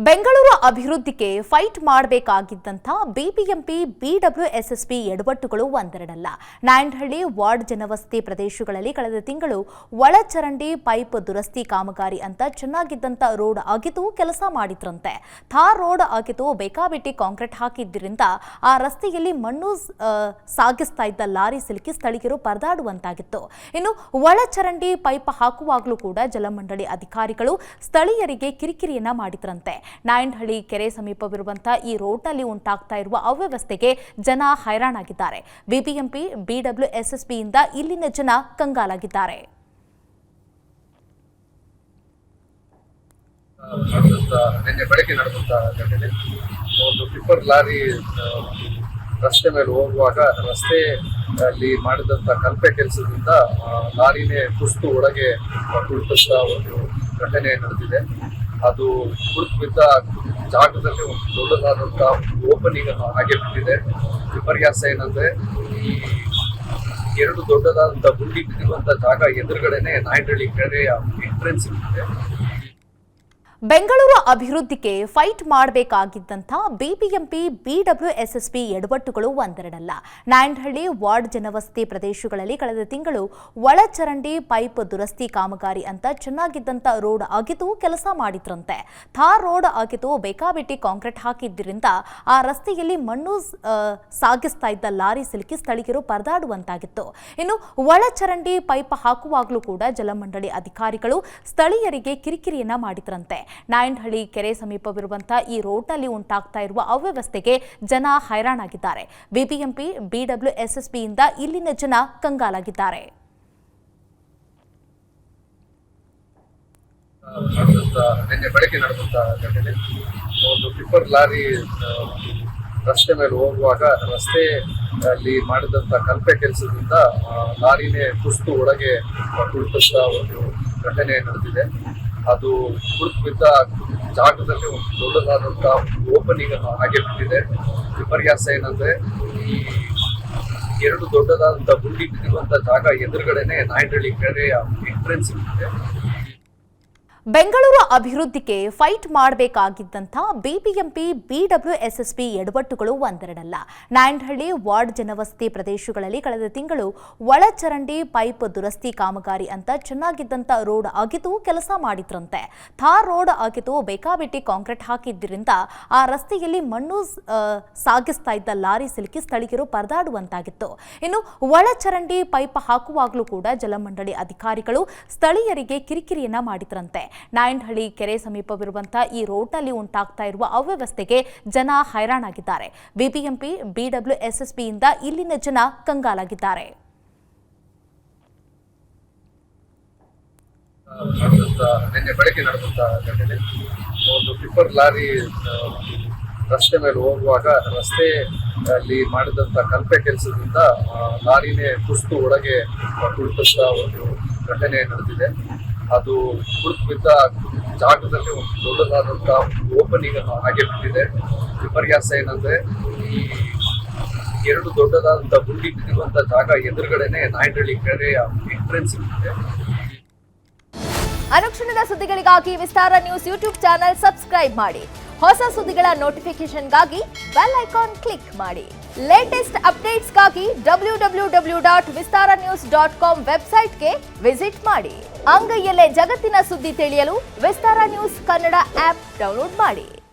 ಬೆಂಗಳೂರು ಅಭಿವೃದ್ಧಿಗೆ ಫೈಟ್ ಮಾಡಬೇಕಾಗಿದ್ದಂಥ BBMP BWSSB ಎಡವಟ್ಟುಗಳು ಒಂದೆರಡಲ್ಲ. ನಾಯಂಡಹಳ್ಳಿ ವಾರ್ಡ್ ಜನವಸತಿ ಪ್ರದೇಶಗಳಲ್ಲಿ ಕಳೆದ ತಿಂಗಳು ಒಳಚರಂಡಿ ಪೈಪ್ ದುರಸ್ತಿ ಕಾಮಗಾರಿ ಅಂತ ಚೆನ್ನಾಗಿದ್ದಂಥ ರೋಡ್ ಆಗಿದ್ದು ಕೆಲಸ ಮಾಡಿದ್ರಂತೆ. ಥಾರ್ ರೋಡ್ ಆಗಿದ್ದು ಬೇಕಾಬಿಟ್ಟಿ ಕಾಂಕ್ರೀಟ್ ಹಾಕಿದ್ದರಿಂದ ಆ ರಸ್ತೆಯಲ್ಲಿ ಮಣ್ಣು ಸಾಗಿಸ್ತಾ ಇದ್ದ ಲಾರಿ ಸಿಲುಕಿ ಸ್ಥಳೀಯರು ಪರದಾಡುವಂತಾಗಿತ್ತು. ಇನ್ನು ಒಳಚರಂಡಿ ಪೈಪ್ ಹಾಕುವಾಗಲೂ ಕೂಡ ಜಲಮಂಡಳಿ ಅಧಿಕಾರಿಗಳು ಸ್ಥಳೀಯರಿಗೆ ಕಿರಿಕಿರಿಯನ್ನ ಮಾಡಿದ್ರಂತೆ. ನಾಯಂಡಹಳ್ಳಿ ಕೆರೆ ಸಮೀಪವಿರುವಂತಹ ಈ ರೋಡ್ನಲ್ಲಿ ಉಂಟಾಗ್ತಾ ಇರುವ ಅವ್ಯವಸ್ಥೆಗೆ ಜನ ಹೈರಾಣಾಗಿದ್ದಾರೆ. ಬಿಬಿಎಂಪಿ ಬಿಡಬ್ಲ್ಯೂಎಸ್ಎಸ್ಪಿಯಿಂದ ಇಲ್ಲಿನ ಜನ ಕಂಗಾಲಾಗಿದ್ದಾರೆ. ನಿನ್ನೆ ಬೆಳಗ್ಗೆ ನಡೆದಂತಹ ಘಟನೆ, ಒಂದು ಟಿಪ್ಪರ್ ಲಾರಿ ರಸ್ತೆ ಮೇಲೆ ಹೋಗುವಾಗ ರಸ್ತೆಯಲ್ಲಿ ಮಾಡಿದಂಥ ಕಲ್ಪೆ ಕೆಲಸದಿಂದ ಲಾರಿನೇ ಕುಸಿದು ಒಳಗೆ ಕುಳಿತಂತ ಒಂದು ಘಟನೆ ನಡೆದಿದೆ. ಅದು ಕುಳಿತು ಬಿದ್ದ ಜಾಗದಲ್ಲಿ ಒಂದು ದೊಡ್ಡದಾದಂಥ ಓಪನಿಂಗ್ ಹಾಗೆ ಬಿಟ್ಟಿದೆ. ವಿಪರ್ಯಾಸ ಏನಂದ್ರೆ, ಈ ಎರಡು ದೊಡ್ಡದಾದಂಥ ಗುಂಡಿ ಬಿದ್ದಿರುವಂಥ ಜಾಗ ಎದುರುಗಡೆನೆ ನಾಯಂಡಹಳ್ಳಿ ಕೆರೆಯ ಎಂಟ್ರೆನ್ಸ್ ಇದೆ. ಬೆಂಗಳೂರು ಅಭಿವೃದ್ಧಿಗೆ ಫೈಟ್ ಮಾಡಬೇಕಾಗಿದ್ದಂಥ ಬಿಬಿಎಂಪಿ ಬಿಡಬ್ಲ್ಯೂಎಸ್ಎಸ್ಪಿ ಎಡವಟ್ಟುಗಳು ಒಂದೆರಡಲ್ಲ. ನಾಯಂಡಹಳ್ಳಿ ವಾರ್ಡ್ ಜನವಸತಿ ಪ್ರದೇಶಗಳಲ್ಲಿ ಕಳೆದ ತಿಂಗಳು ಒಳಚರಂಡಿ ಪೈಪ್ ದುರಸ್ತಿ ಕಾಮಗಾರಿ ಅಂತ ಚೆನ್ನಾಗಿದ್ದಂಥ ರೋಡ್ ಆಗಿದ್ದು ಕೆಲಸ ಮಾಡಿದ್ರಂತೆ. ಥಾರ್ ರೋಡ್ ಆಗಿದ್ದು ಬೇಕಾಬಿಟ್ಟಿ ಕಾಂಕ್ರೀಟ್ ಹಾಕಿದ್ದರಿಂದ ಆ ರಸ್ತೆಯಲ್ಲಿ ಮಣ್ಣು ಸಾಗಿಸ್ತಾ ಇದ್ದ ಲಾರಿ ಸಿಲುಕಿ ಸ್ಥಳೀಯರು ಪರದಾಡುವಂತಾಗಿತ್ತು. ಇನ್ನು ಒಳಚರಂಡಿ ಪೈಪ್ ಹಾಕುವಾಗಲೂ ಕೂಡ ಜಲಮಂಡಳಿ ಅಧಿಕಾರಿಗಳು ಸ್ಥಳೀಯರಿಗೆ ಕಿರಿಕಿರಿಯನ್ನ ಮಾಡಿದ್ರಂತೆ. ನಾಯಂಡಹಳ್ಳಿ ಕೆರೆ ಸಮೀಪವಿರುವಂತಹ ಈ ರೋಡ್ನಲ್ಲಿ ಉಂಟಾಗ್ತಾ ಇರುವ ಅವ್ಯವಸ್ಥೆಗೆ ಜನ ಹೈರಾಣಾಗಿದ್ದಾರೆ. ಬಿಬಿಎಂಪಿ ಬಿಡಬ್ಲ್ಯೂಎಸ್ಎಸ್ಪಿಯಿಂದ ಇಲ್ಲಿನ ಜನ ಕಂಗಾಲಾಗಿದ್ದಾರೆ. ನಿನ್ನೆ ಬೆಳಗ್ಗೆ ನಡೆದಂತಹ ಘಟನೆ, ಒಂದು ಟಿಪ್ಪರ್ ಲಾರಿ ರಸ್ತೆ ಮೇಲೆ ಹೋಗುವಾಗ ರಸ್ತೆಯಲ್ಲಿ ಮಾಡಿದಂಥ ಕಲ್ಪೆ ಕೆಲಸದಿಂದ ಲಾರಿನೇ ಕುಸಿದು ಒಳಗೆ ಕುಳಿತಂತ ಒಂದು ಘಟನೆ ನಡೆದಿದೆ. ಅದು ಕುಳಿತು ಬಿದ್ದ ಜಾಗದಲ್ಲಿ ಒಂದು ದೊಡ್ಡದಾದಂಥ ಓಪನಿಂಗ್ ಹಾಗೆ ಬಿಟ್ಟಿದೆ. ವಿಪರ್ಯಾಸ ಏನಂದ್ರೆ, ಈ ಎರಡು ದೊಡ್ಡದಾದಂಥ ಗುಂಡಿ ಬಿದ್ದಿರುವಂಥ ಜಾಗ ಎದುರುಗಡೆನೆ ನಾಯಂಡಹಳ್ಳಿ ಕೆರೆಯ ಎಂಟ್ರೆನ್ಸ್ ಇದೆ. ಬೆಂಗಳೂರು ಅಭಿವೃದ್ಧಿಗೆ ಫೈಟ್ ಮಾಡಬೇಕಾಗಿದ್ದಂಥ ಬಿಬಿಎಂಪಿ ಬಿಡಬ್ಲ್ಯೂಎಸ್ಎಸ್ಪಿ ಎಡವಟ್ಟುಗಳು ಒಂದೆರಡಲ್ಲ. ನಾಯಂಡಹಳ್ಳಿ ವಾರ್ಡ್ ಜನವಸತಿ ಪ್ರದೇಶಗಳಲ್ಲಿ ಕಳೆದ ತಿಂಗಳು ಒಳಚರಂಡಿ ಪೈಪ್ ದುರಸ್ತಿ ಕಾಮಗಾರಿ ಅಂತ ಚೆನ್ನಾಗಿದ್ದಂಥ ರೋಡ್ ಆಗಿದ್ದು ಕೆಲಸ ಮಾಡಿದ್ರಂತೆ. ಥಾರ್ ರೋಡ್ ಆಗಿದ್ದು ಬೇಕಾಬಿಟ್ಟಿ ಕಾಂಕ್ರೀಟ್ ಹಾಕಿದ್ದರಿಂದ ಆ ರಸ್ತೆಯಲ್ಲಿ ಮಣ್ಣು ಸಾಗಿಸ್ತಾ ಇದ್ದ ಲಾರಿ ಸಿಲುಕಿ ಸ್ಥಳೀಯರು ಪರದಾಡುವಂತಾಗಿತ್ತು. ಇನ್ನು ಒಳಚರಂಡಿ ಪೈಪ್ ಹಾಕುವಾಗಲೂ ಕೂಡ ಜಲಮಂಡಳಿ ಅಧಿಕಾರಿಗಳು ಸ್ಥಳೀಯರಿಗೆ ಕಿರಿಕಿರಿಯನ್ನ ಮಾಡಿದ್ರಂತೆ. ನಾಯಂಡಹಳ್ಳಿ ಕೆರೆ ಸಮೀಪವಿರುವಂತಹ ಈ ರೋಡ್ನಲ್ಲಿ ಉಂಟಾಗ್ತಾ ಇರುವ ಅವ್ಯವಸ್ಥೆಗೆ ಜನ ಹೈರಾಣಾಗಿದ್ದಾರೆ. ಬಿಬಿಎಂಪಿ ಬಿಡಬ್ಲ್ಯೂಎಸ್ಎಸ್ಪಿಯಿಂದ ಇಲ್ಲಿನ ಜನ ಕಂಗಾಲಾಗಿದ್ದಾರೆ. ನಿನ್ನೆ ಬೆಳಗ್ಗೆ ನಡೆದಂತಹ ಘಟನೆ, ಒಂದು ಟಿಪ್ಪರ್ ಲಾರಿ ರಸ್ತೆ ಮೇಲೆ ಹೋಗುವಾಗ ರಸ್ತೆಯಲ್ಲಿ ಮಾಡಿದಂಥ ಕಲ್ಪೆ ಕೆಲಸದಿಂದ ಲಾರಿನೇ ಕುಸಿದು ಒಳಗೆ ಕುಳಿತಂತ ಒಂದು ಘಟನೆ ನಡೆದಿದೆ. ಅದು ಕುಳಿತು ಬಿದ್ದ ಜಾಗದಲ್ಲಿ ಒಂದು ದೊಡ್ಡದಾದಂಥ ಓಪನಿಂಗ್ ಹಾಗೆ ಬಿಟ್ಟಿದೆ. ವಿಪರ್ಯಾಸ ಏನಂದ್ರೆ, ಈ ಎರಡು ದೊಡ್ಡದಾದಂಥ ಗುಂಡಿ ಬಿದ್ದಿರುವಂಥ ಜಾಗ ಎದುರುಗಡೆನೆ ನಾಯಂಡಹಳ್ಳಿ ಕೆರೆಯ ಎಂಟ್ರೆನ್ಸ್ ಇದೆ. ಅನುಕ್ಷಣದ ಸುದ್ದಿಗಳಿಗಾಗಿ ವಿಸ್ತಾರ ನ್ಯೂಸ್ ಯೂಟ್ಯೂಬ್ ಚಾನೆಲ್ ಸಬ್ಸ್ಕ್ರೈಬ್ ಮಾಡಿ. ಹೊಸ ಸುದ್ದಿಗಳ ನೋಟಿಫಿಕೇಶನ್ಗಾಗಿ ಬೆಲ್ ಐಕಾನ್ ಕ್ಲಿಕ್ ಮಾಡಿ. ಲೇಟೆಸ್ಟ್ ಅಪ್ಡೇಟ್ಸ್ಗಾಗಿ www.vistaranews.com ವೆಬ್ಸೈಟ್ಗೆ ವಿಸಿಟ್ ಮಾಡಿ. ಅಂಗೈಯಲ್ಲೇ ಜಗತ್ತಿನ ಸುದ್ದಿ ತಿಳಿಯಲು ವಿಸ್ತಾರ ನ್ಯೂಸ್ ಕನ್ನಡ ಆಪ್ ಡೌನ್ಲೋಡ್ ಮಾಡಿ.